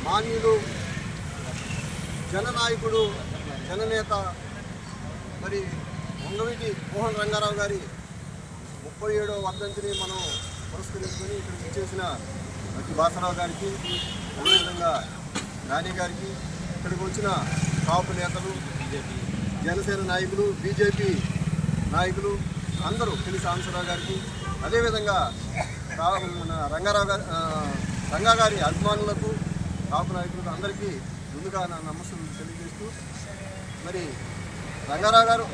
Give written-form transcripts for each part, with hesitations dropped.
మాన్యులు, జననాయకుడు, జననేత మరి వంగవీటి మోహన్ రంగారావు గారి 37వ వర్ధంతిని మనం పురస్కరించుకొని ఇక్కడికి ఇచ్చేసిన అతి బాసరావు గారికి, అదేవిధంగా నాని గారికి, ఇక్కడికి వచ్చిన కాపు నేతలు, జనసేన నాయకులు, బీజేపీ నాయకులు అందరూ, పిల్లి సాంబశివరావు గారికి, అదేవిధంగా మన రంగా గారి అభిమానులకు, కాపు నాయకులకు అందరికీ ముందుగా నా నమస్సులు తెలియజేస్తూ, మరి రంగారావు గారు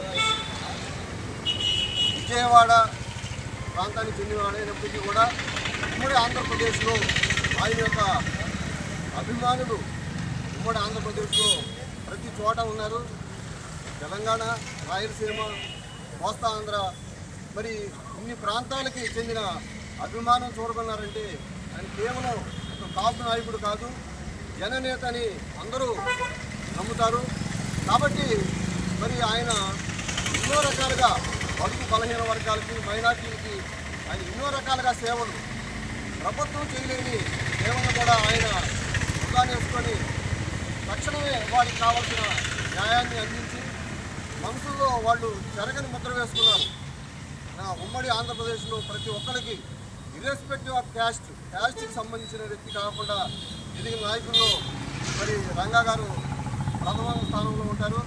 విజయవాడ ప్రాంతానికి చెందినవాడైనప్పటికీ కూడా ఉమ్మడి ఆంధ్రప్రదేశ్లో ఆయన యొక్క అభిమానులు ఉమ్మడి ఆంధ్రప్రదేశ్లో ప్రతి చోట ఉన్నారు. తెలంగాణ, రాయలసీమ, కోస్తా ఆంధ్ర, మరి ఇన్ని ప్రాంతాలకి చెందిన అభిమానం చూడకున్నారంటే ఆయన కేవలం ఒక కాపు నాయకుడు కాదు, జననేత అని అందరూ నమ్ముతారు. కాబట్టి మరి ఆయన ఎన్నో రకాలుగా బడుగు బలహీన వర్గాలకి, మైనార్టీలకి ఆయన ఎన్నో రకాలుగా సేవలు, ప్రభుత్వం చేయలేని సేవలను కూడా ఆయన వేసుకొని తక్షణమే వారికి కావాల్సిన న్యాయాన్ని అందించి మనసుల్లో వాళ్ళు చెరగని ముద్ర వేసుకున్నారు. ఉమ్మడి ఆంధ్రప్రదేశ్లో ప్రతి ఒక్కరికి ఇర్రెస్పెక్టివ్ ఆఫ్ క్యాస్ట్కి సంబంధించిన వ్యక్తి కాకుండా ఎదిగిన నాయకుల్లో మరి రంగా గారు ప్రథమ స్థానంలో ఉంటారు.